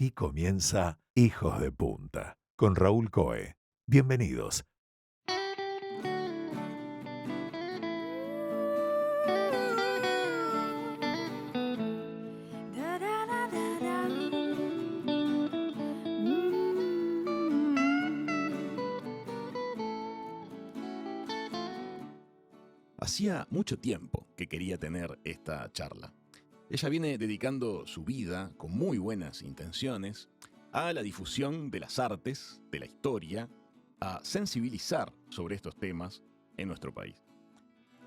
Aquí comienza Hijos de Punta con Raúl Coe. Bienvenidos. Hacía mucho tiempo que quería tener esta charla. Ella viene dedicando su vida, con muy buenas intenciones, a la difusión de las artes, de la historia, a sensibilizar sobre estos temas en nuestro país.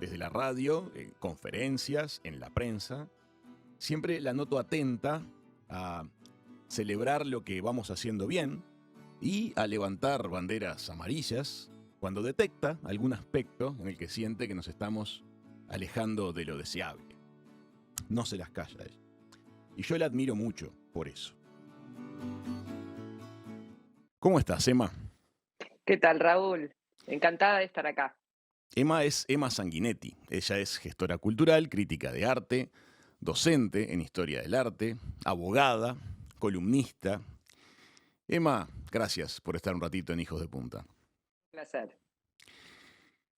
Desde la radio, en conferencias, en la prensa, siempre la noto atenta a celebrar lo que vamos haciendo bien y a levantar banderas amarillas cuando detecta algún aspecto en el que siente que nos estamos alejando de lo deseable. No se las calla ella. Y yo la admiro mucho por eso. ¿Cómo estás, Emma? ¿Qué tal, Raúl? Encantada de estar acá. Emma es Emma Sanguinetti. Ella es gestora cultural, crítica de arte, docente en historia del arte, abogada, columnista. Emma, gracias por estar un ratito en Hijos de Punta. Un placer.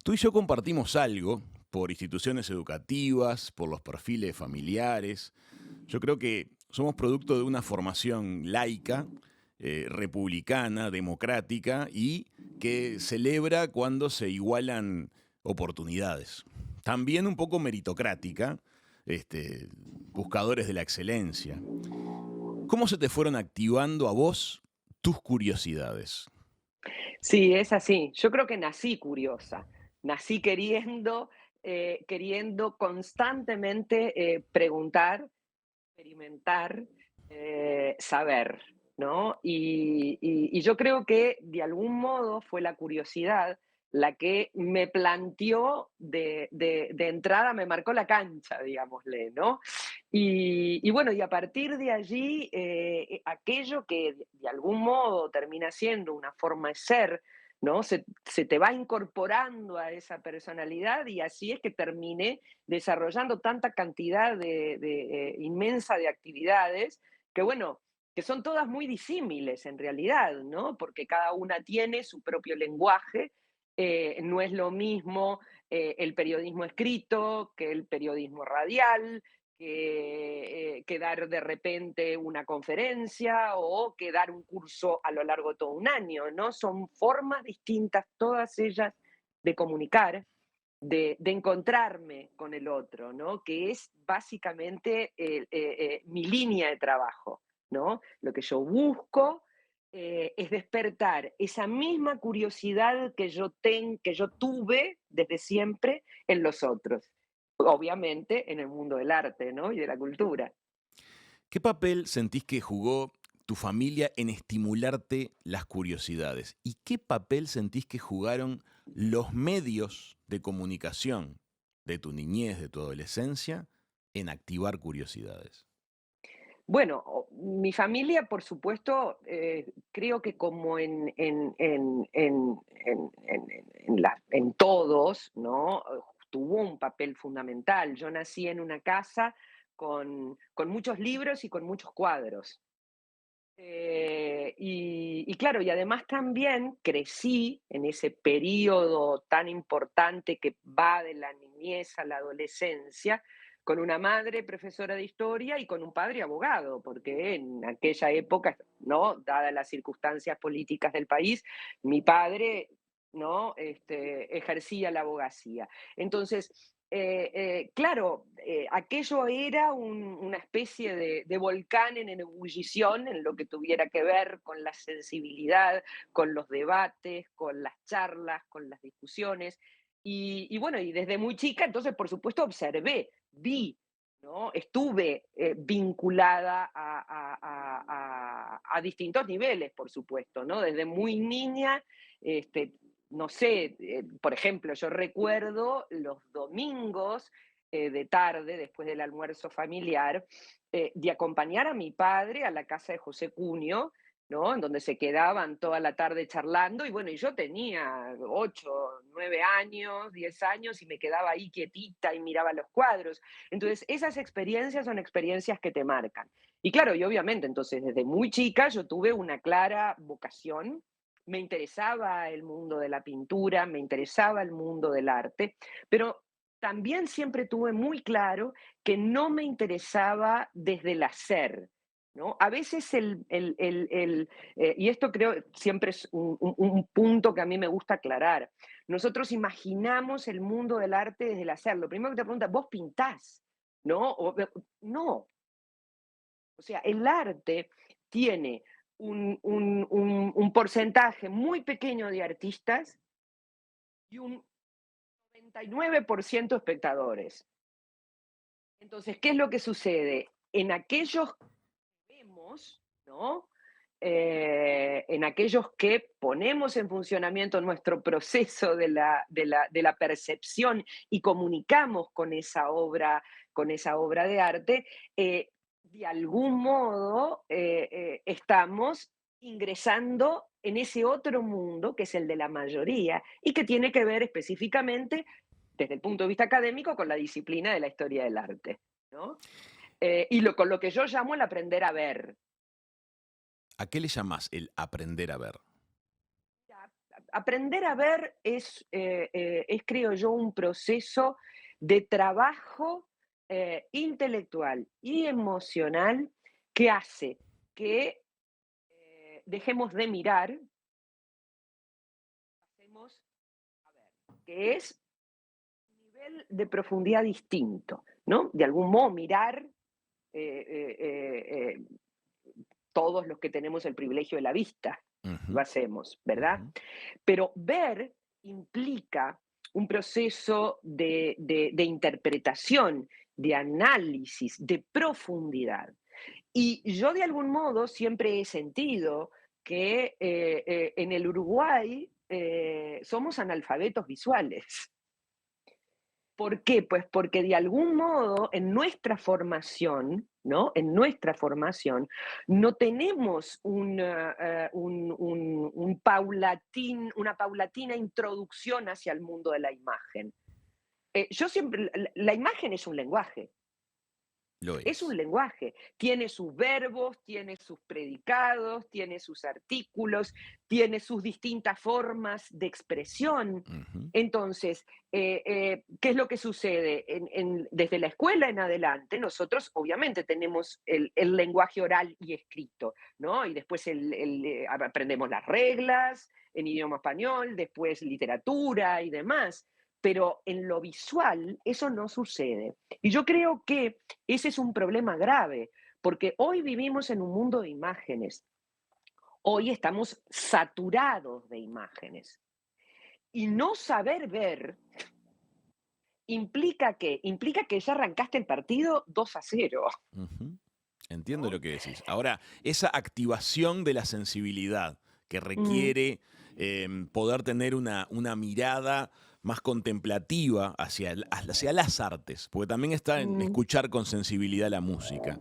Tú y yo compartimos algo por instituciones educativas, por los perfiles familiares. Yo creo que somos producto de una formación laica, republicana, democrática y que celebra cuando se igualan oportunidades. También un poco meritocrática, buscadores de la excelencia. ¿Cómo se te fueron activando a vos tus curiosidades? Sí, es así. Yo creo que nací curiosa. Nací queriendo constantemente preguntar, experimentar, saber, ¿no? Y yo creo que de algún modo fue la curiosidad la que me planteó de entrada, me marcó la cancha, digámosle, ¿no? Y bueno, y a partir de allí, aquello que de algún modo termina siendo una forma de ser, ¿no? Se te va incorporando a esa personalidad y así es que terminé desarrollando tanta cantidad inmensa de actividades que, bueno, que son todas muy disímiles en realidad, ¿no? Porque cada una tiene su propio lenguaje. No es lo mismo el periodismo escrito que el periodismo radial, que dar de repente una conferencia o que dar un curso a lo largo de todo un año, ¿no? Son formas distintas, todas ellas, de comunicar, de encontrarme con el otro, ¿no? Que es básicamente mi línea de trabajo, ¿no? Lo que yo busco es despertar esa misma curiosidad que yo tuve desde siempre en los otros, obviamente en el mundo del arte, ¿no? Y de la cultura. ¿Qué papel sentís que jugó tu familia en estimularte las curiosidades? ¿Y qué papel sentís que jugaron los medios de comunicación de tu niñez, de tu adolescencia, en activar curiosidades? Bueno, mi familia, por supuesto, creo que como en todos, ¿no? Tuvo un papel fundamental. Yo nací en una casa con muchos libros y con muchos cuadros. Y claro, y además también crecí en ese periodo tan importante que va de la niñez a la adolescencia, con una madre profesora de historia y con un padre abogado, porque en aquella época, ¿no? Dadas las circunstancias políticas del país, mi padre, ¿no? Ejercía la abogacía. Entonces, claro, aquello era una especie de volcán en ebullición en lo que tuviera que ver con la sensibilidad, con los debates, con las charlas, con las discusiones. Y bueno, y desde muy chica, entonces, por supuesto, observé, vi, ¿no? Estuve vinculada a distintos niveles, por supuesto, ¿no? Desde muy niña, este, no sé, por ejemplo, yo recuerdo los domingos de tarde, después del almuerzo familiar, de acompañar a mi padre a la casa de José Cunio, ¿no? En donde se quedaban toda la tarde charlando, y bueno, y yo tenía 8, 9 años, 10 años, y me quedaba ahí quietita y miraba los cuadros. Entonces, esas experiencias son experiencias que te marcan. Y claro, y obviamente, entonces desde muy chica yo tuve una clara vocación, me interesaba el mundo de la pintura, me interesaba el mundo del arte, pero también siempre tuve muy claro que no me interesaba desde el hacer, ¿no? A veces y esto creo siempre es un punto que a mí me gusta aclarar. Nosotros imaginamos el mundo del arte desde el hacer. Lo primero que te pregunta, ¿vos pintás? ¿No? No. O sea, el arte tiene un porcentaje muy pequeño de artistas y un 99% espectadores. Entonces, ¿qué es lo que sucede? En aquellos que vemos, ¿no? En aquellos que ponemos en funcionamiento nuestro proceso de la percepción y comunicamos con esa obra de arte, de algún modo estamos ingresando en ese otro mundo que es el de la mayoría y que tiene que ver específicamente, desde el punto de vista académico, con la disciplina de la historia del arte, ¿no? Con lo que yo llamo el aprender a ver. ¿A qué le llamás el aprender a ver? Aprender a ver es, creo yo, un proceso de trabajo intelectual y emocional que hace que dejemos de mirar, pasemos a ver, que es un nivel de profundidad distinto, ¿no? De algún modo mirar, eh, eh, eh, eh, todos los que tenemos el privilegio de la vista, lo Ujú, hacemos, ¿verdad? ujú. Pero ver implica un proceso de interpretación, de análisis, de profundidad. Y yo de algún modo siempre he sentido que en el Uruguay somos analfabetos visuales. ¿Por qué? Pues porque de algún modo en nuestra formación, ¿no? En nuestra formación no tenemos una paulatina introducción hacia el mundo de la imagen. Yo siempre, la imagen es un lenguaje. Lo Es un es. lenguaje, tiene sus verbos, tiene sus predicados, tiene sus artículos, tiene sus distintas formas de expresión. Ujú. Entonces, ¿qué es lo que sucede? Desde la escuela en adelante, nosotros obviamente tenemos el lenguaje oral y escrito, ¿no? Y después aprendemos las reglas en idioma español, después literatura y demás. Pero en lo visual eso no sucede. Y yo creo que ese es un problema grave, porque hoy vivimos en un mundo de imágenes. Hoy estamos saturados de imágenes. Y no saber ver implica que ya arrancaste el partido 2-0, Ujú. Entiendo ¿no? lo que decís. Ahora, esa activación de la sensibilidad que Mm, requiere poder tener una mirada más contemplativa hacia las artes, porque también está en mm, escuchar con sensibilidad la música.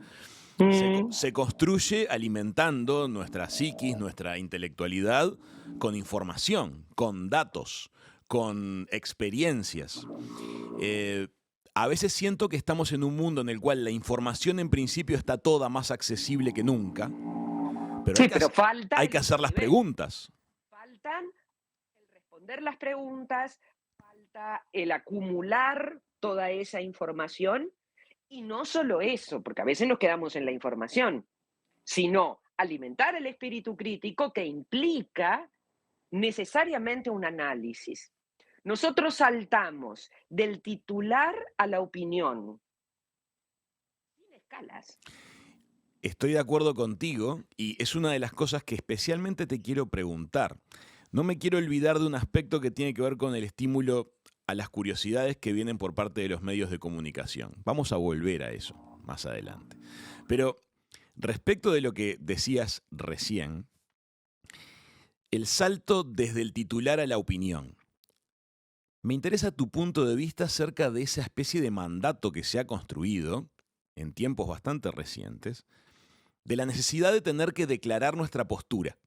mm. Se construye alimentando nuestra psiquis, nuestra intelectualidad, con información, con datos, con experiencias. Eh, a veces siento que estamos en un mundo en el cual la información en principio está toda más accesible que nunca, pero Sí, pero falta hay el que hacer las complemento. preguntas. Faltan el responder las preguntas, falta el acumular toda esa información. Y no solo eso, porque a veces nos quedamos en la información, sino alimentar el espíritu crítico que implica necesariamente un análisis. Nosotros saltamos del titular a la opinión, sin escalas. Estoy de acuerdo contigo y es una de las cosas que especialmente te quiero preguntar. No me quiero olvidar de un aspecto que tiene que ver con el estímulo a las curiosidades que vienen por parte de los medios de comunicación. Vamos a volver a eso más adelante. Pero respecto de lo que decías recién, el salto desde el titular a la opinión. Me interesa tu punto de vista acerca de esa especie de mandato que se ha construido en tiempos bastante recientes, de la necesidad de tener que declarar nuestra postura,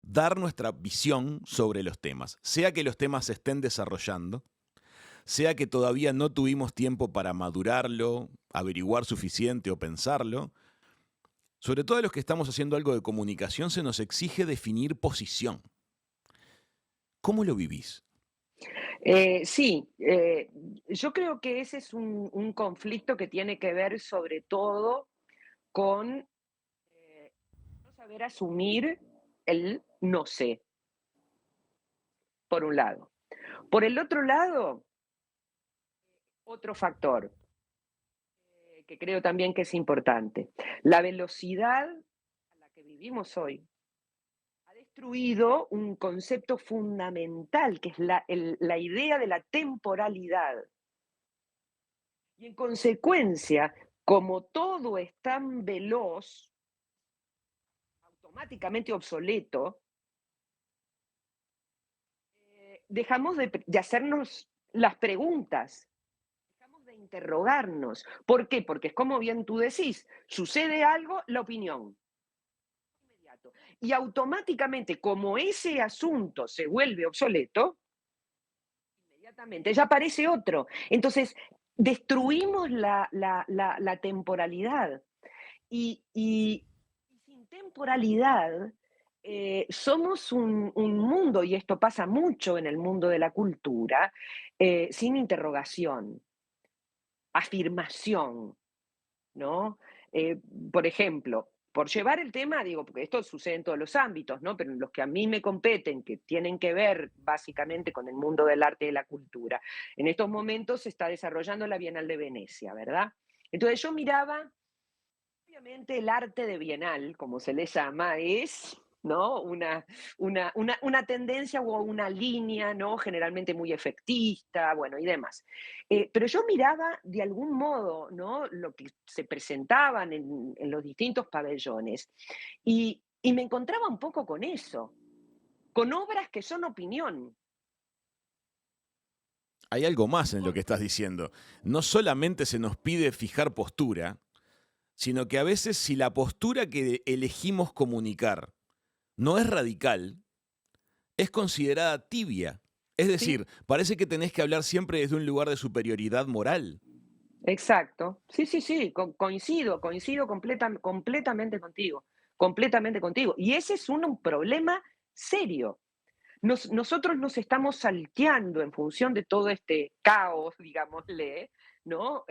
dar nuestra visión sobre los temas, sea que los temas se estén desarrollando, sea que todavía no tuvimos tiempo para madurarlo, averiguar suficiente o pensarlo, Sobre todo a los que estamos haciendo algo de comunicación se nos exige definir posición. ¿Cómo lo vivís? Sí, yo creo que ese es un conflicto que tiene que ver sobre todo con no saber asumir el no sé, por un lado. Por el otro lado, otro factor que creo también que es importante. La velocidad a la que vivimos hoy ha destruido un concepto fundamental, que es la idea de la temporalidad. Y en consecuencia, como todo es tan veloz, automáticamente obsoleto, dejamos de hacernos las preguntas, dejamos de interrogarnos. ¿Por qué? Porque es como bien tú decís, sucede algo, la opinión. Inmediato. Y automáticamente, como ese asunto se vuelve obsoleto, inmediatamente ya aparece otro. Entonces, destruimos la temporalidad. Y sin temporalidad, somos un mundo, y esto pasa mucho en el mundo de la cultura, sin interrogación, afirmación, ¿no? Eh, por ejemplo, por llevar el tema, digo, porque esto sucede en todos los ámbitos, ¿no? Pero en los que a mí me competen, que tienen que ver básicamente con el mundo del arte y de la cultura. En estos momentos se está desarrollando la Bienal de Venecia, ¿verdad? Entonces yo miraba, obviamente el arte de bienal, como se le llama, es, ¿no? Una tendencia o una línea, ¿no? Generalmente muy efectista, bueno, y demás. Pero yo miraba de algún modo, ¿no? Lo que se presentaban en los distintos pabellones y me encontraba un poco con eso, con obras que son opinión. Hay algo más en lo Por- que estás diciendo. No solamente se nos pide fijar postura, sino que a veces si la postura que elegimos comunicar no es radical, es considerada tibia. Es Sí, decir, parece que tenés que hablar siempre desde un lugar de superioridad moral. exacto. Sí, sí, sí, coincido completamente contigo. Y ese es un problema serio. Nosotros nos estamos salteando en función de todo este caos, digámosle, ¿no?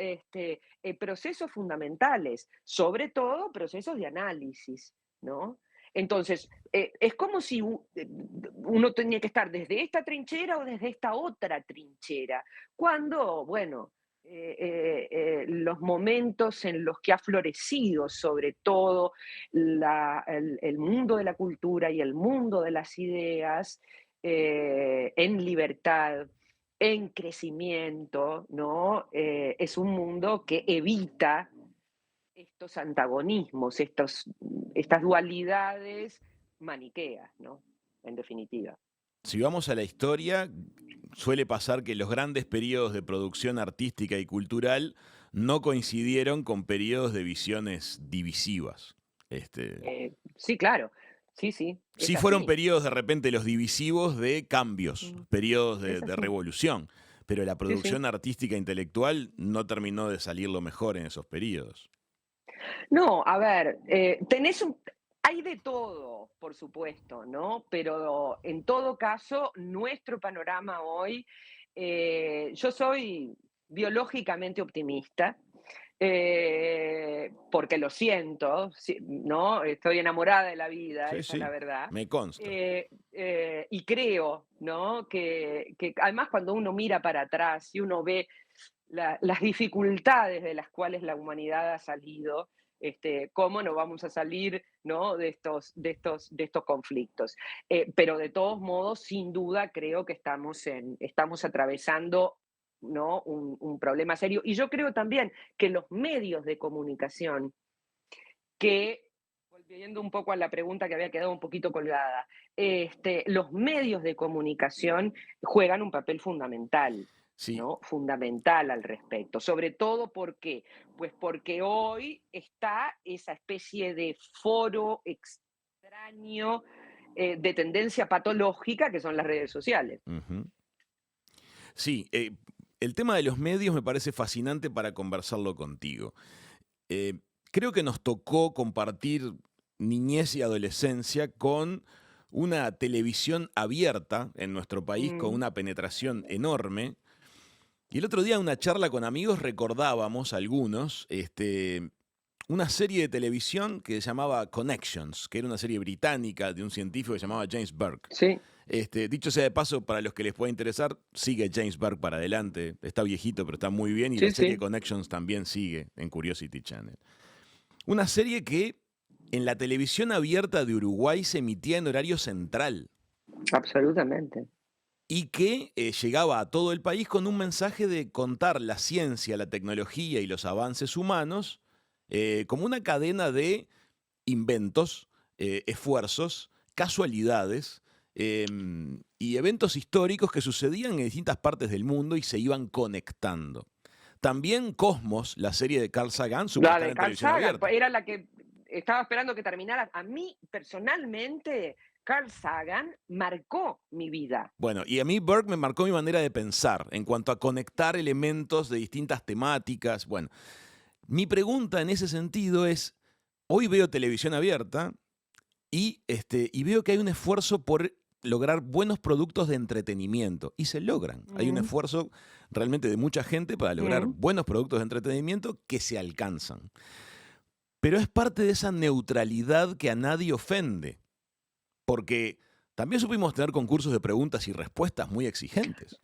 Procesos fundamentales, sobre todo procesos de análisis, ¿no? Entonces, es como si uno tenía que estar desde esta trinchera o desde esta otra trinchera, cuando, bueno, los momentos en los que ha florecido sobre todo el mundo de la cultura y el mundo de las ideas, en libertad, en crecimiento, ¿no? Es un mundo que evita estos antagonismos, estas dualidades maniqueas, ¿no? En definitiva. Si vamos a la historia, suele pasar que los grandes periodos de producción artística y cultural no coincidieron con periodos de visiones divisivas. Sí, claro, sí, sí, es Sí fueron así, periodos de repente los divisivos de cambios, periodos es de así, revolución, pero la sí, sí. producción artística intelectual no terminó de salir lo mejor en esos periodos. No, a ver, hay de todo, por supuesto, ¿no? Pero en todo caso, nuestro panorama hoy, yo soy biológicamente optimista, porque lo siento, sí, ¿no? Estoy enamorada de la vida, Sí, esa es la sí, verdad. me consta. Y creo, ¿no? Que además cuando uno mira para atrás y uno ve las dificultades de las cuales la humanidad ha salido, cómo no vamos a salir, ¿no? De estos conflictos. Pero de todos modos, sin duda, creo que estamos atravesando, ¿no? Un problema serio. Y yo creo también que los medios de comunicación, que, volviendo un poco a la pregunta que había quedado un poquito colgada, los medios de comunicación juegan un papel fundamental, Sí, ¿no? Fundamental al respecto. Sobre todo, ¿por qué? Pues porque hoy está esa especie de foro extraño, de tendencia patológica, que son las redes sociales. ujú. Sí, el tema de los medios me parece fascinante para conversarlo contigo. Eh, creo que nos tocó compartir niñez y adolescencia con una televisión abierta en nuestro país, con Mm, una penetración enorme. Y el otro día en una charla con amigos recordábamos algunos una serie de televisión que se llamaba Connections, que era una serie británica de un científico que se llamaba James Burke. sí, Dicho sea de paso, para los que les pueda interesar, sigue James Burke para adelante. Está viejito, pero está muy bien. Y la sí, serie sí. Connections también sigue en Curiosity Channel. Una serie que en la televisión abierta de Uruguay se emitía en horario central Absolutamente. y que llegaba a todo el país con un mensaje de contar la ciencia, la tecnología y los avances humanos como una cadena de inventos, esfuerzos, casualidades y eventos históricos que sucedían en distintas partes del mundo y se iban conectando. También Cosmos, la serie de Carl Sagan, supo La estar de en Carl televisión Sagan abierta. era la que estaba esperando que terminara. A mí, personalmente, Carl Sagan marcó mi vida. Bueno, y a mí Burke me marcó mi manera de pensar en cuanto a conectar elementos de distintas temáticas. Bueno, mi pregunta en ese sentido es, hoy veo televisión abierta y veo que hay un esfuerzo por lograr buenos productos de entretenimiento. Y se logran. Hay un Mm, esfuerzo realmente de mucha gente para lograr mm. buenos productos de entretenimiento que se alcanzan. Pero es parte de esa neutralidad que a nadie ofende. Porque también supimos tener concursos de preguntas y respuestas muy exigentes,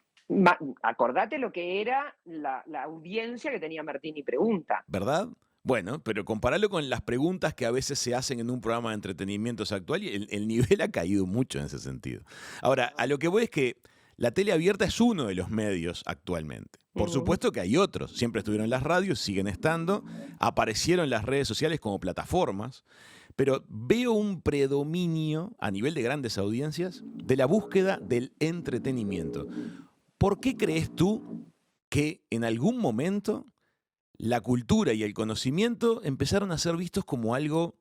Acordate lo que era la audiencia que tenía Martín y Pregunta. ¿verdad? Bueno, pero compararlo con las preguntas que a veces se hacen en un programa de entretenimiento actual, y el nivel ha caído mucho en ese sentido. Ahora, a lo que voy es que la tele abierta es uno de los medios actualmente. Por Mm. supuesto que hay otros, siempre estuvieron en las radios, siguen estando, aparecieron en las redes sociales como plataformas, pero veo un predominio a nivel de grandes audiencias de la búsqueda del entretenimiento. ¿Por qué crees tú que en algún momento la cultura y el conocimiento empezaron a ser vistos como algo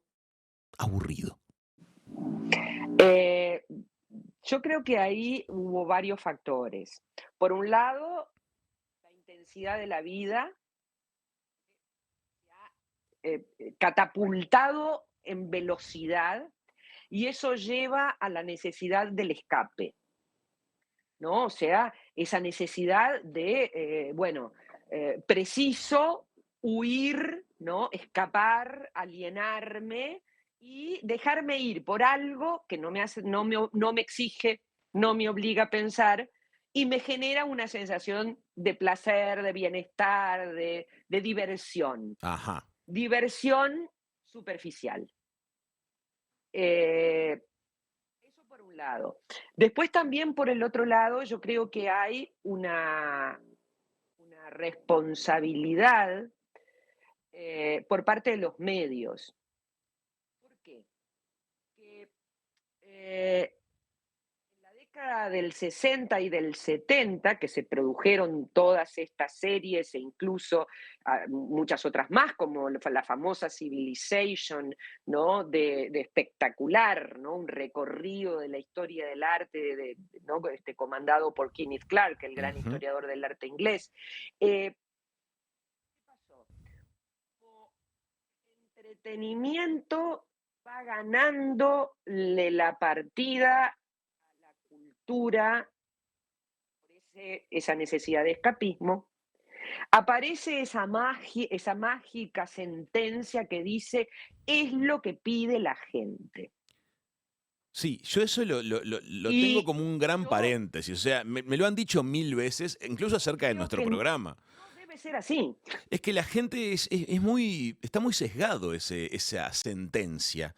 aburrido? Eh, yo creo que ahí hubo varios factores. Por un lado, la intensidad de la vida catapultado en velocidad y eso lleva a la necesidad del escape, ¿no? O sea, esa necesidad de, preciso huir, ¿no? Escapar, alienarme y dejarme ir por algo que no me hace, no me exige, no me obliga a pensar y me genera una sensación de placer, de bienestar, de diversión. Ajá. Diversión superficial. Eh, Eso por un lado. Después también por el otro lado, yo creo que hay una responsabilidad por parte de los medios. ¿Por qué? Que, en la década del 60 y del 70, que se produjeron todas estas series e incluso muchas otras más, como la famosa Civilization, ¿no? De espectacular, ¿no? Un recorrido de la historia del arte, ¿no? Comandado por Kenneth Clark, el gran Ujú. historiador del arte inglés. ¿Qué pasó? Como entretenimiento va ganándole la partida a la cultura, esa necesidad de escapismo, aparece esa mágica sentencia que dice, es lo que pide la gente. Sí, yo eso lo tengo Y como un gran yo paréntesis. O sea, me lo han dicho mil veces, incluso acerca de creo nuestro que programa. no debe ser así. Es que la gente está muy sesgado esa sentencia.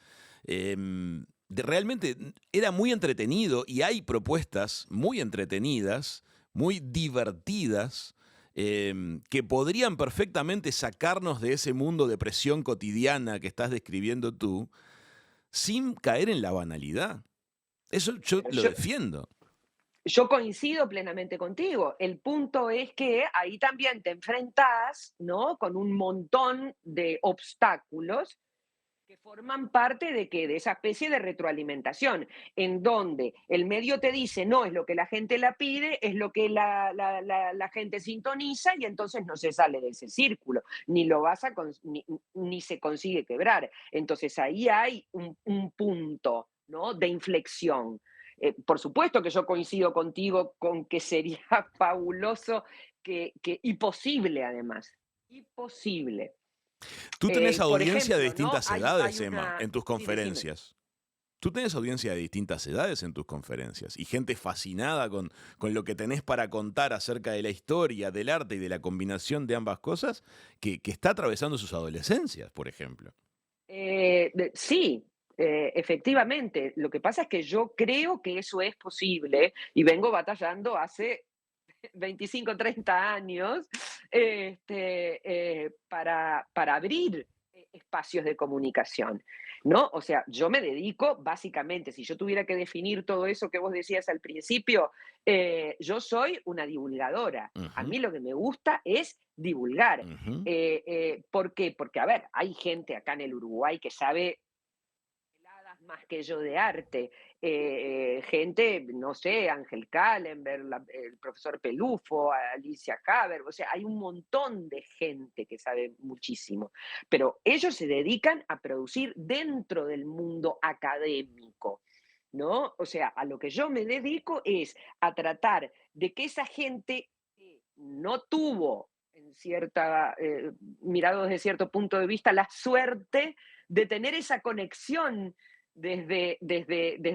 Realmente era muy entretenido y hay propuestas muy entretenidas, muy divertidas, que podrían perfectamente sacarnos de ese mundo de presión cotidiana que estás describiendo tú, sin caer en la banalidad. Eso yo Pero lo defiendo. yo coincido plenamente contigo. El punto es que ahí también te enfrentas, ¿no? Con un montón de obstáculos que forman parte de que de esa especie de retroalimentación, en donde el medio te dice no es lo que la gente la pide, es lo que la gente sintoniza y entonces no se sale de ese círculo, ni lo vas a ni se consigue quebrar. Entonces ahí hay un punto, ¿no?, de inflexión. Por supuesto que yo coincido contigo con que sería fabuloso y posible además, y posible. Tú tenés Por audiencia de ejemplo, ¿no? distintas Hay edades, Emma, una... en tus Sí, decime. conferencias. Tú tenés audiencia de distintas edades en tus conferencias y gente fascinada con lo que tenés para contar acerca de la historia, del arte y de la combinación de ambas cosas que está atravesando sus adolescencias, por ejemplo. Sí, efectivamente. Lo que pasa es que yo creo que eso es posible y vengo batallando hace 25, 30 años, para abrir espacios de comunicación, ¿no? O sea, yo me dedico básicamente, si yo tuviera que definir todo eso que vos decías al principio, yo soy una divulgadora. A Ujú, mí lo que me gusta es divulgar. ujú. ¿Por qué? Porque, a ver, hay gente acá en el Uruguay que sabe más que yo de arte. Gente, no sé, Ángel Kallenberg, el profesor Pelufo, Alicia Haber, o sea, hay un montón de gente que sabe muchísimo, pero ellos se dedican a producir dentro del mundo académico, ¿no? O sea, a lo que yo me dedico es a tratar de que esa gente que no tuvo, en cierta, mirado desde cierto punto de vista, la suerte de tener esa conexión desde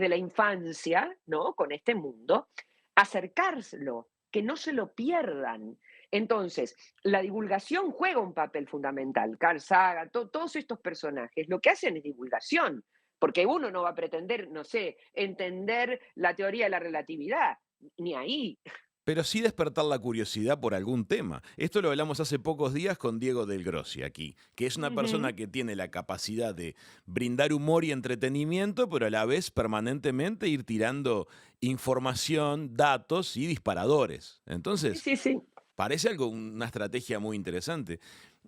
la infancia, ¿no?, con este mundo, acercárselo, que no se lo pierdan. Entonces, la divulgación juega un papel fundamental. Carl Sagan, todos estos personajes, lo que hacen es divulgación, porque uno no va a pretender, no sé, entender la teoría de la relatividad, ni ahí. Pero sí despertar la curiosidad por algún tema. Esto lo hablamos hace pocos días con Diego Del Grossi aquí, que es una persona Ujú. que tiene la capacidad de brindar humor y entretenimiento, pero a la vez permanentemente ir tirando información, datos y disparadores. Sí, Entonces, sí, sí. parece algo, una estrategia muy interesante.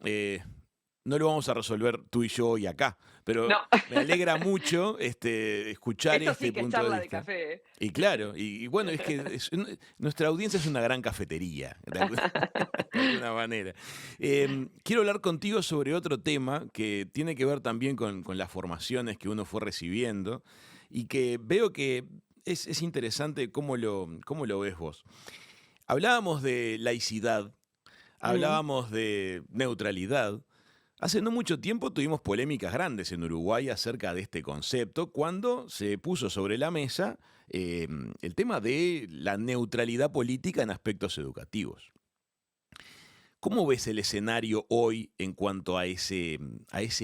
Eh, no lo vamos a resolver tú y yo hoy acá, pero No, me alegra mucho escuchar esto este sí que es punto de charla de vista. café, ¿eh? Y claro, y bueno, es que nuestra audiencia es una gran cafetería, de alguna manera. Quiero hablar contigo sobre otro tema que tiene que ver también con las formaciones que uno fue recibiendo y que veo que es interesante cómo lo ves vos. Hablábamos de laicidad, Mm. hablábamos de neutralidad. Hace no mucho tiempo tuvimos polémicas grandes en Uruguay acerca de este concepto cuando se puso sobre la mesa el tema de la neutralidad política en aspectos educativos. ¿Cómo ves el escenario hoy en cuanto a ese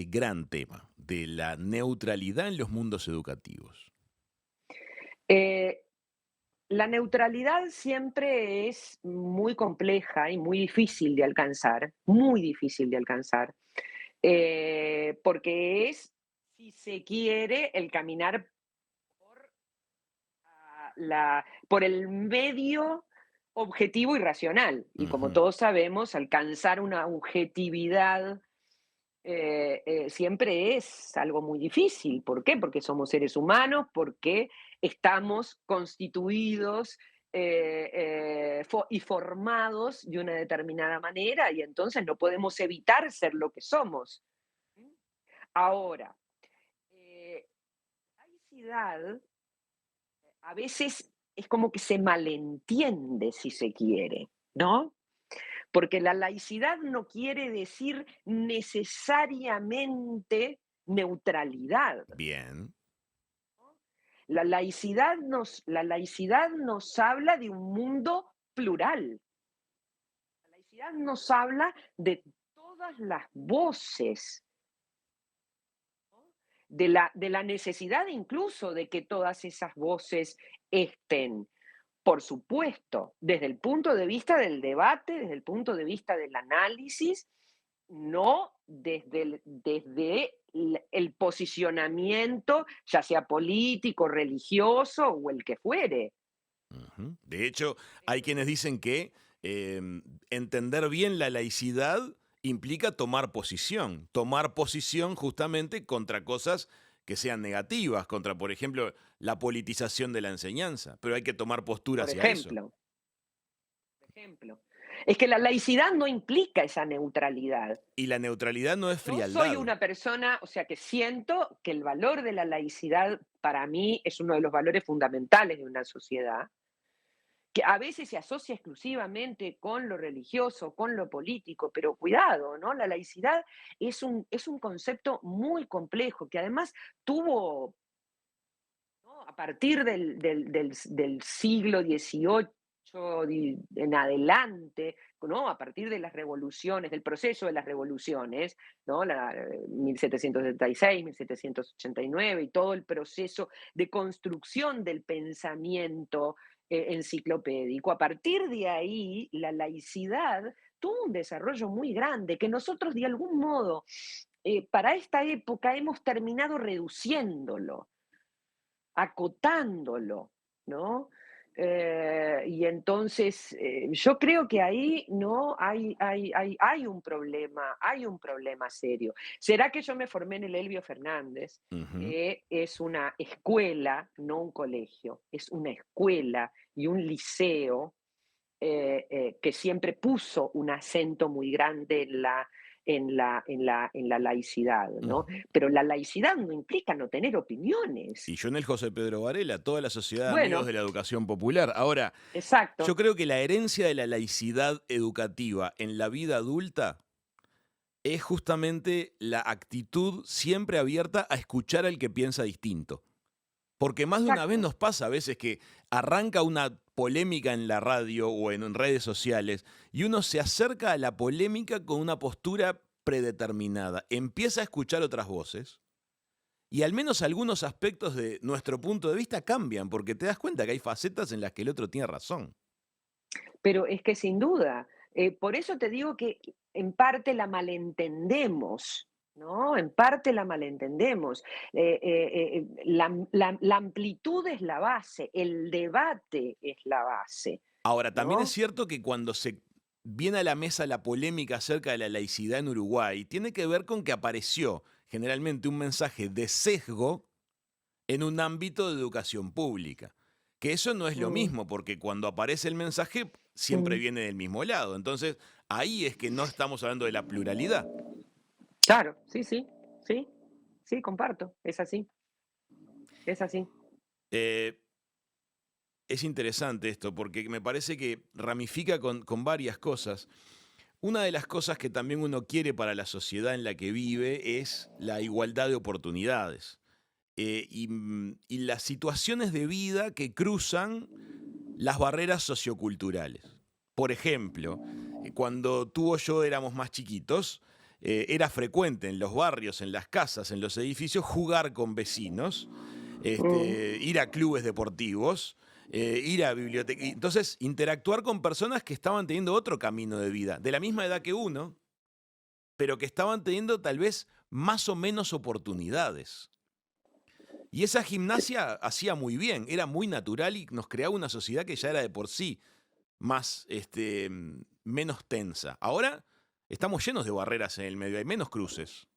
gran tema de la neutralidad en los mundos educativos? Eh, la neutralidad siempre es muy compleja y muy difícil de alcanzar, porque es, si se quiere, el caminar por, por el medio objetivo y racional. Y como Ujú, todos sabemos, alcanzar una objetividad siempre es algo muy difícil. ¿Por qué? Porque somos seres humanos, porque estamos constituidos y formados de una determinada manera y entonces no podemos evitar ser lo que somos. Ahora, la laicidad a veces es como que se malentiende, si se quiere, ¿no? Porque la laicidad no quiere decir necesariamente neutralidad. bien. La laicidad nos habla de un mundo plural. La laicidad nos habla de todas las voces, de la necesidad incluso de que todas esas voces estén. Por supuesto, desde el punto de vista del debate, desde el punto de vista del análisis, no desde el posicionamiento, ya sea político, religioso o el que fuere. Ujú. De hecho, hay Eh, quienes dicen que entender bien la laicidad implica tomar posición justamente contra cosas que sean negativas, contra, por ejemplo, la politización de la enseñanza, pero hay que tomar postura por hacia eso. ejemplo. Ejemplo. Es que la laicidad no implica esa neutralidad. Y la neutralidad no es Yo soy frialdad. una persona, o sea, que siento que el valor de la laicidad para mí es uno de los valores fundamentales de una sociedad, que a veces se asocia exclusivamente con lo religioso, con lo político, pero cuidado, ¿no? La laicidad es un concepto muy complejo que además tuvo, ¿no? A partir del siglo XVIII en adelante, ¿no? A partir de las revoluciones, del proceso de las revoluciones, ¿no? 1776, 1789 y todo el proceso de construcción del pensamiento enciclopédico. A partir de ahí, la laicidad tuvo un desarrollo muy grande que nosotros de algún modo, para esta época, hemos terminado reduciéndolo, acotándolo, ¿no? Y entonces yo creo que ahí no hay un problema serio. ¿Será que yo me formé en el Elbio Fernández, Ujú. que es una escuela, no un colegio, es una escuela y un liceo que siempre puso un acento muy grande en la laicidad, ¿no? Ujú. Pero la laicidad no implica no tener Y opiniones. yo en el José Pedro Varela, toda la sociedad de amigos Bueno, de la educación popular. Ahora, yo exacto. creo que la herencia de la laicidad educativa en la vida adulta es justamente la actitud siempre abierta a escuchar al que piensa distinto. Porque más de una vez Exacto. nos pasa a veces que arranca una polémica en la radio o en redes sociales y uno se acerca a la polémica con una postura predeterminada, empieza a escuchar otras voces y al menos algunos aspectos de nuestro punto de vista cambian porque te das cuenta que hay facetas en las que el otro tiene razón. Pero es que sin duda, por eso te digo que en parte la malentendemos, ¿no? En parte la malentendemos. La amplitud es la base, el debate es la base, Ahora, también es ¿no? cierto que cuando se viene a la mesa la polémica acerca de la laicidad en Uruguay, tiene que ver con que apareció generalmente un mensaje de sesgo en un ámbito de educación pública. Que eso no es lo Mm, mismo, porque cuando aparece el mensaje siempre mm. viene del mismo lado. Entonces, ahí es que no estamos hablando de la pluralidad. Claro, sí, sí, sí, sí, comparto, es así, es así. Eh, es interesante esto, porque me parece que ramifica con varias cosas. Una de las cosas que también uno quiere para la sociedad en la que vive es la igualdad de oportunidades. Y las situaciones de vida que cruzan las barreras socioculturales. Por ejemplo, cuando tú o yo éramos más chiquitos, era frecuente en los barrios, en las casas, en los edificios, jugar con vecinos, Mm, ir a clubes deportivos, ir a bibliotecas. Entonces, interactuar con personas que estaban teniendo otro camino de vida, de la misma edad que uno, pero que estaban teniendo tal vez más o menos oportunidades. Y esa gimnasia hacía muy bien, era muy natural y nos creaba una sociedad que ya era de por sí más, menos tensa. Ahora estamos llenos de barreras en el medio, hay menos cruces.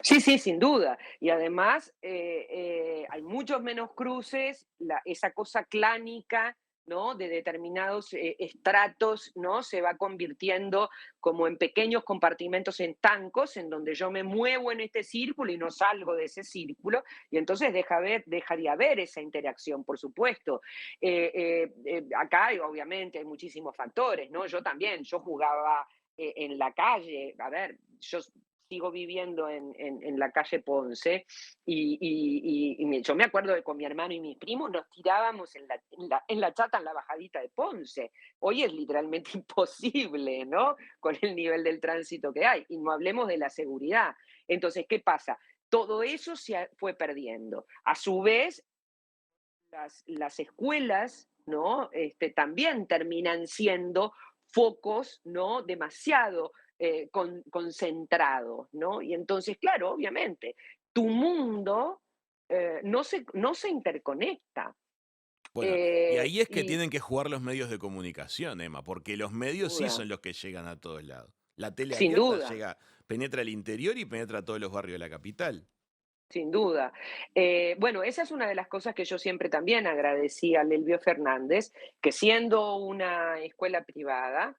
sí, sí, sin duda. Y además hay muchos menos cruces, esa cosa clánica, ¿no? De determinados estratos, ¿no? Se va convirtiendo como en pequeños compartimentos estancos, en donde yo me muevo en este círculo y no salgo de ese círculo, y entonces deja de haber esa interacción, por supuesto. Acá, obviamente, hay muchísimos factores, ¿no? Yo también, yo jugaba en la calle, a ver, yo sigo viviendo en la calle Ponce yo me acuerdo de con mi hermano y mis primos nos tirábamos en la chata en la bajadita de Ponce. Hoy es literalmente imposible, ¿no? Con el nivel del tránsito que hay. Y no hablemos de la seguridad. Entonces, ¿qué pasa? Todo eso fue perdiendo. A su vez, las escuelas, ¿no? También terminan siendo focos, ¿no? Demasiado concentrados, ¿no? Y entonces, claro, obviamente, tu mundo no se interconecta. Bueno, y ahí es que Y tienen que jugar los medios de comunicación, Emma, porque los sin medios sí duda, son los que llegan a todos lados. La tele sin abierta duda. penetra el interior y penetra todos los barrios de la capital. Sin duda. Bueno, esa es una de las cosas que yo siempre también agradecí a Lelvio Fernández, que siendo una escuela privada,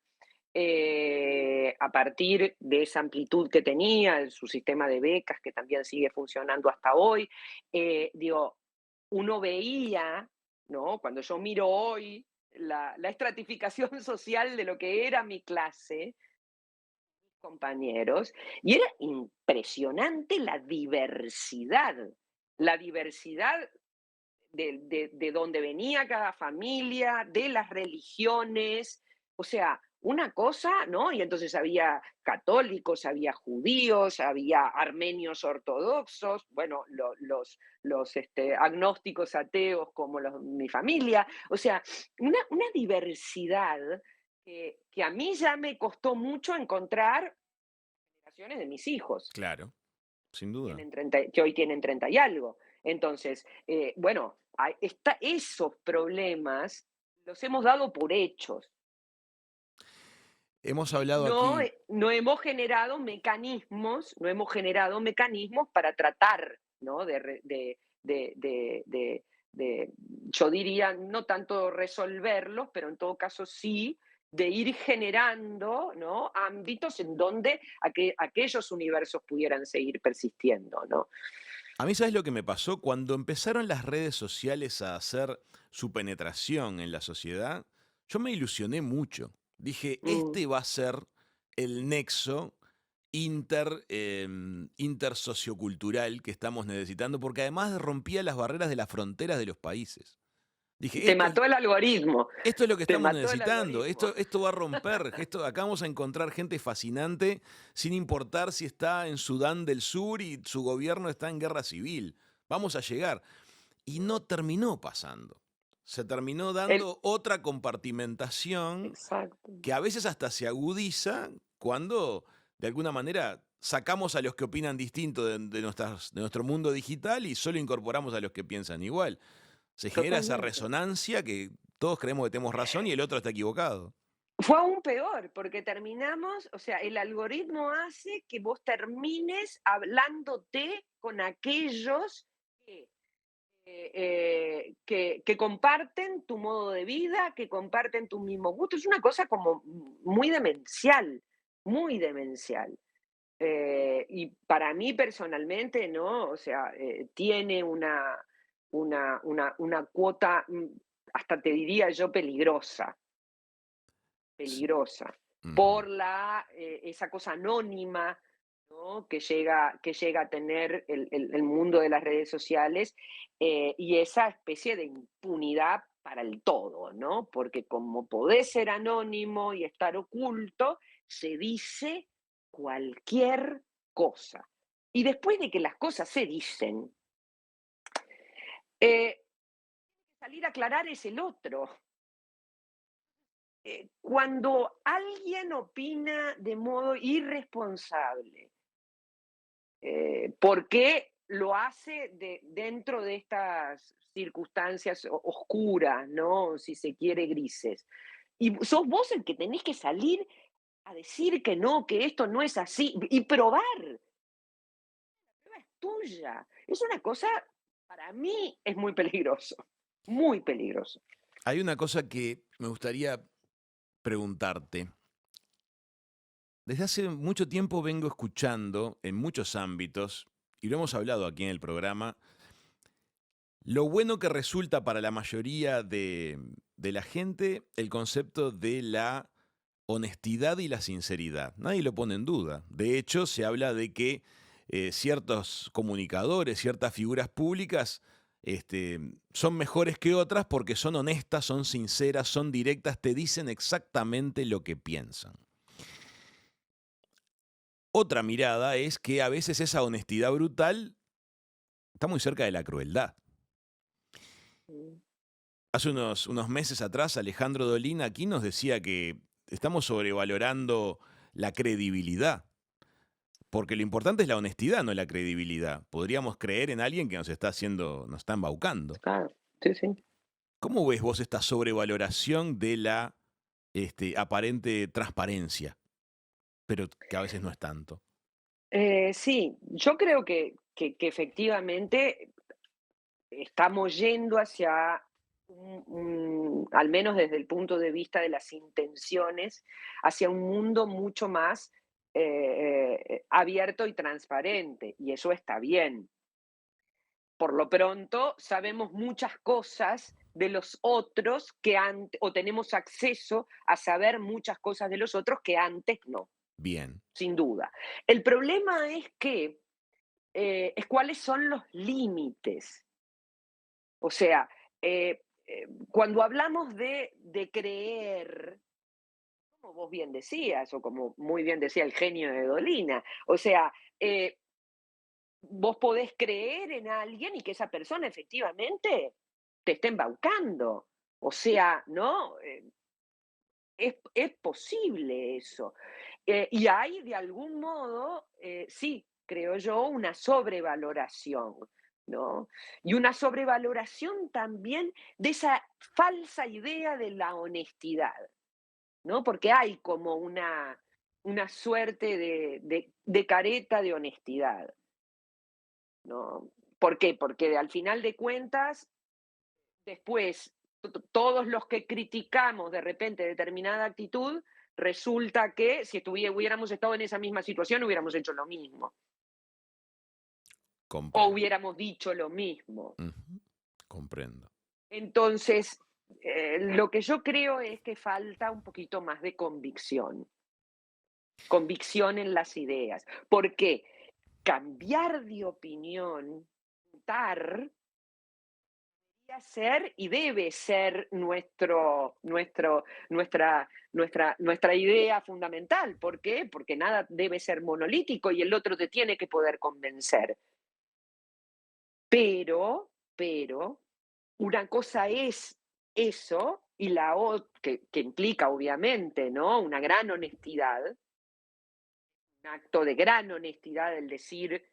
a partir de esa amplitud que tenía, su sistema de becas, que también sigue funcionando hasta hoy, digo, uno veía, ¿no? Cuando yo miro hoy la estratificación social de lo que era mi clase, compañeros, y era impresionante la diversidad de dónde venía cada familia, de las religiones, o sea, una cosa, ¿no? Y entonces había católicos, había judíos, había armenios ortodoxos, bueno, agnósticos ateos como mi familia, o sea, una diversidad que a mí ya me costó mucho encontrar generaciones de mis hijos Claro, sin duda. que hoy tienen 30 y algo. Entonces, bueno, esos problemas los hemos dado por hechos. Hemos hablado No, aquí, no hemos generado mecanismos para tratar, ¿no? Yo diría, no tanto resolverlos, pero en todo caso sí, de ir generando, ¿no? Ámbitos en donde aquellos universos pudieran seguir persistiendo, ¿no? a mí, ¿sabes lo que me pasó? Cuando empezaron las redes sociales a hacer su penetración en la sociedad, yo me ilusioné mucho. Dije, Mm, este va a ser el nexo intersociocultural que estamos necesitando, porque además rompía las barreras de las fronteras de los países. Dije, te mató el algoritmo, esto es lo que te estamos mató el necesitando. algoritmo. Esto va a romper. Acá vamos a encontrar gente fascinante sin importar si está en Sudán del Sur y su gobierno está en guerra civil. Vamos a llegar. Y no terminó pasando. Se terminó El, dando otra compartimentación exacto. que a veces hasta se agudiza cuando, de alguna manera, sacamos a los que opinan distinto de nuestro mundo digital y solo incorporamos a los que piensan igual. Se genera esa Totalmente. resonancia que todos creemos que tenemos razón y el otro está equivocado. Fue aún peor, porque terminamos, o sea, el algoritmo hace que vos termines hablándote con aquellos que, que comparten tu modo de vida, que comparten tu mismo gusto. Es una cosa como muy demencial, muy demencial. Y para mí personalmente, ¿no? O sea, tiene una cuota, hasta te diría yo, Sí. peligrosa, Ujú. por esa cosa anónima, ¿no? Que llega a tener el mundo de las redes sociales, y esa especie de impunidad para el todo, ¿no? Porque como podés ser anónimo y estar oculto, se dice cualquier cosa. Y después de que las cosas se dicen, salir a aclarar es el otro. Cuando alguien opina de modo irresponsable, ¿por qué lo hace dentro de estas circunstancias oscuras, ¿no? Si se quiere, grises? Y sos vos el que tenés que salir a decir que no, que esto no es así, y probar, la prueba es tuya. Es una cosa, para mí, es muy peligroso, muy peligroso. Hay una cosa que me gustaría preguntarte. Desde hace mucho tiempo vengo escuchando en muchos ámbitos, y lo hemos hablado aquí en el programa, lo bueno que resulta para la mayoría de la gente el concepto de la honestidad y la sinceridad. Nadie lo pone en duda. De hecho, se habla de que ciertos comunicadores, ciertas figuras públicas, son mejores que otras porque son honestas, son sinceras, son directas, te dicen exactamente lo que piensan. Otra mirada es que a veces esa honestidad brutal está muy cerca de la crueldad. Hace unos meses atrás, Alejandro Dolina aquí nos decía que estamos sobrevalorando la credibilidad, porque lo importante es la honestidad, no la credibilidad. Podríamos creer en alguien que nos está embaucando. Claro, sí, sí. ¿Cómo ves vos esta sobrevaloración de la aparente transparencia? pero que a veces no es tanto. Sí, yo creo que efectivamente estamos yendo hacia al menos desde el punto de vista de las intenciones, hacia un mundo mucho más abierto y transparente, y eso está bien. Por lo pronto, sabemos muchas cosas de los otros que antes, o tenemos acceso a saber muchas cosas de los otros que antes no, Bien, sin duda. El problema es que es cuáles son los límites. O sea, cuando hablamos de creer, como vos bien decías, o como muy bien decía el genio de Dolina, o sea, vos podés creer en alguien y que esa persona efectivamente te esté embaucando. O sea, ¿no? Es posible eso. Y hay de algún modo, sí, creo yo, una sobrevaloración, ¿no? Y una sobrevaloración también de esa falsa idea de la honestidad, ¿no? Porque hay como una suerte de careta de honestidad, ¿no? ¿Por qué? Porque al final de cuentas, después, todos los que criticamos de repente determinada actitud, resulta que si hubiéramos estado en esa misma situación hubiéramos hecho lo mismo o comprendo. hubiéramos dicho lo mismo. Ujú, comprendo. Entonces, lo que yo creo es que falta un poquito más de convicción en las ideas, porque cambiar de opinión, mutar, ser y debe ser nuestra idea fundamental. ¿Por qué? Porque nada debe ser monolítico y el otro te tiene que poder convencer. Pero, una cosa es eso y la otra, que implica obviamente, ¿no? Una gran honestidad, un acto de gran honestidad el decir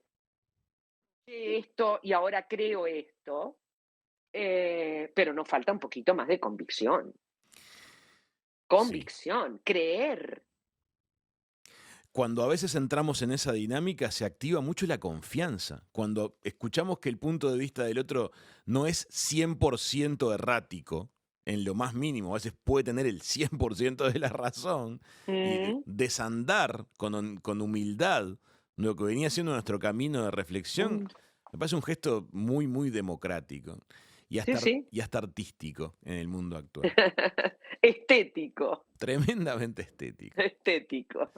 esto y ahora creo esto, pero nos falta un poquito más de convicción. Sí. Convicción, creer. Cuando a veces entramos en esa dinámica, se activa mucho la confianza. Cuando escuchamos que el punto de vista del otro no es 100% errático, en lo más mínimo, a veces puede tener el 100% de la razón, y Mm, desandar con humildad lo que venía siendo nuestro camino de reflexión, mm, me parece un gesto muy, muy democrático sí, sí. y hasta artístico en el mundo actual. Estético, Tremendamente estético. estético.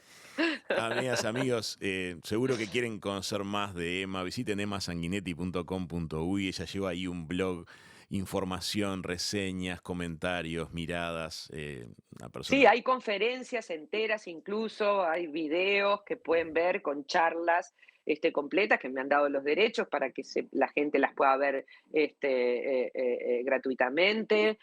Amigas, amigos, seguro que quieren conocer más de Emma. Visiten emmasanguinetti.com.uy. Ella lleva ahí un blog, información, reseñas, comentarios, miradas. Una Sí, persona. hay conferencias enteras, incluso hay videos que pueden ver con charlas completas que me han dado los derechos para que la gente las pueda ver gratuitamente.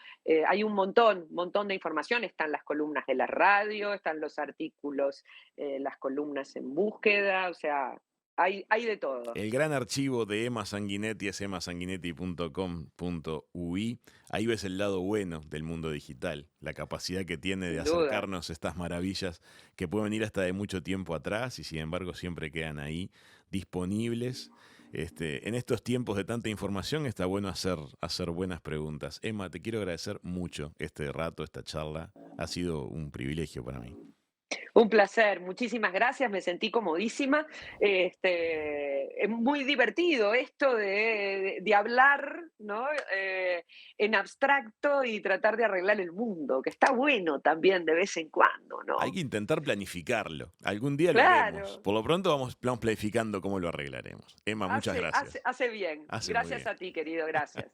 Hay un montón de información. Están las columnas de la radio, están los artículos, las columnas en búsqueda, o sea, hay de todo. El gran archivo de Emma Sanguinetti es emmasanguinetti.com.uy. Ahí ves el lado bueno del mundo digital, la capacidad que tiene de Sin duda. acercarnos a estas maravillas que pueden ir hasta de mucho tiempo atrás y sin embargo siempre quedan ahí disponibles. En estos tiempos de tanta información está bueno hacer buenas preguntas. Emma, te quiero agradecer mucho este rato, esta charla. Ha sido un privilegio para mí. Un placer, muchísimas gracias, me sentí comodísima. Es muy divertido esto de hablar, ¿no? En abstracto y tratar de arreglar el mundo, que está bueno también de vez en cuando, Hay ¿no? que intentar planificarlo. Algún día lo haremos. Claro, Por lo pronto vamos planificando cómo lo arreglaremos. Emma, muchas gracias. hace bien. Hace muy Gracias bien. a ti, querido, gracias.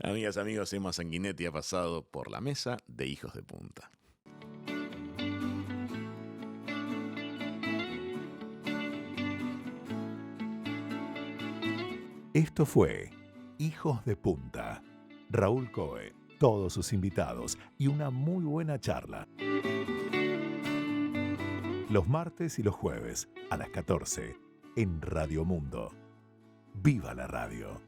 Amigas, amigos, Emma Sanguinetti ha pasado por la mesa de Hijos de Punta. Esto fue Hijos de Punta. Raúl Coe, todos sus invitados y una muy buena charla. Los martes y los jueves a las 14 en Radio Mundo. ¡Viva la radio!